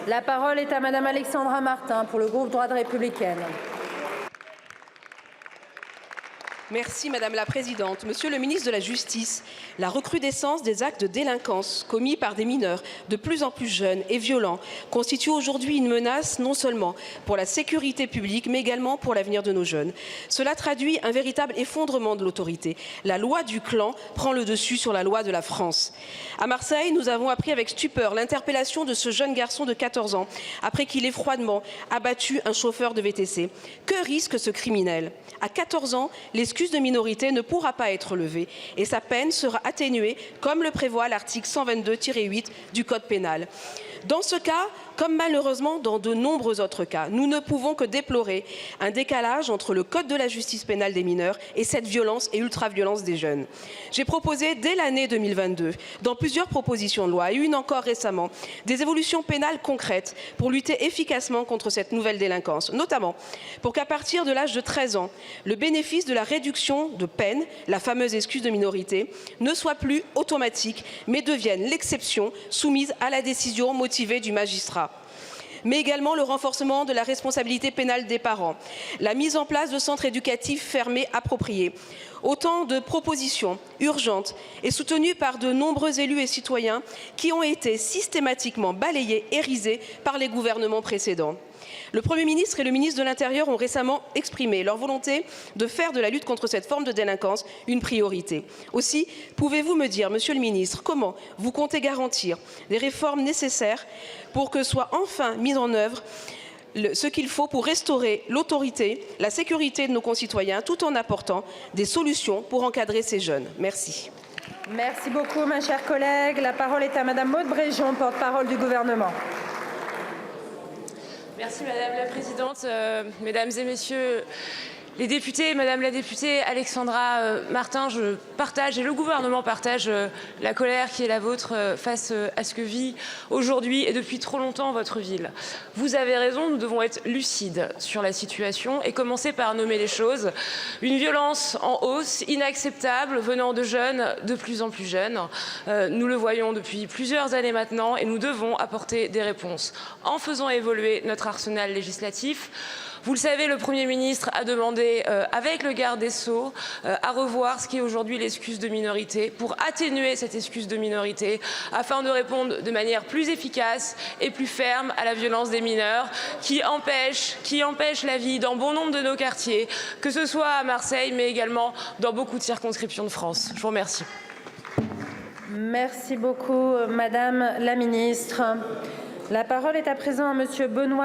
La parole est à Madame Alexandra Martin pour le groupe Droite républicaine. Merci Madame la Présidente. Monsieur le ministre de la Justice, la recrudescence des actes de délinquance commis par des mineurs de plus en plus jeunes et violents constitue aujourd'hui une menace non seulement pour la sécurité publique, mais également pour l'avenir de nos jeunes. Cela traduit un véritable effondrement de l'autorité. La loi du clan prend le dessus sur la loi de la France. À Marseille, nous avons appris avec stupeur l'interpellation de ce jeune garçon de 14 ans après qu'il ait froidement abattu un chauffeur de VTC. Que risque ce criminel? À 14 ans, l'excuse de minorité ne pourra pas être levée et sa peine sera atténuée comme le prévoit l'article 122-8 du Code pénal. Dans ce cas, comme malheureusement dans de nombreux autres cas, nous ne pouvons que déplorer un décalage entre le Code de la justice pénale des mineurs et cette violence et ultra-violence des jeunes. J'ai proposé dès l'année 2022, dans plusieurs propositions de loi, et une encore récemment, des évolutions pénales concrètes pour lutter efficacement contre cette nouvelle délinquance, notamment pour qu'à partir de l'âge de 13 ans, le bénéfice de la réduction de peine, la fameuse excuse de minorité, ne soit plus automatique, mais devienne l'exception soumise à la décision motivée du magistrat. Mais également le renforcement de la responsabilité pénale des parents, la mise en place de centres éducatifs fermés appropriés. Autant de propositions urgentes et soutenues par de nombreux élus et citoyens qui ont été systématiquement balayés et risés par les gouvernements précédents. Le Premier ministre et le ministre de l'Intérieur ont récemment exprimé leur volonté de faire de la lutte contre cette forme de délinquance une priorité. Aussi, pouvez-vous me dire, Monsieur le ministre, comment vous comptez garantir les réformes nécessaires pour que soit enfin mis en œuvre ce qu'il faut pour restaurer l'autorité, la sécurité de nos concitoyens, tout en apportant des solutions pour encadrer ces jeunes? Merci. Merci beaucoup, ma chère collègue. La parole est à Madame Maude Bréjon, porte-parole du gouvernement. Merci Madame la Présidente, Mesdames et Messieurs les députés, Madame la députée Alexandra Martin, je partage et le gouvernement partage la colère qui est la vôtre face à ce que vit aujourd'hui et depuis trop longtemps votre ville. Vous avez raison, nous devons être lucides sur la situation et commencer par nommer les choses. Une violence en hausse, inacceptable, venant de jeunes de plus en plus jeunes. Nous le voyons depuis plusieurs années maintenant et nous devons apporter des réponses en faisant évoluer notre arsenal législatif. Vous le savez, le Premier ministre a demandé, avec le garde des Sceaux, à revoir ce qui est aujourd'hui l'excuse de minorité pour atténuer cette excuse de minorité afin de répondre de manière plus efficace et plus ferme à la violence des mineurs qui empêche la vie dans bon nombre de nos quartiers, que ce soit à Marseille mais également dans beaucoup de circonscriptions de France. Je vous remercie. Merci beaucoup, Madame la Ministre. La parole est à présent à Monsieur Benoît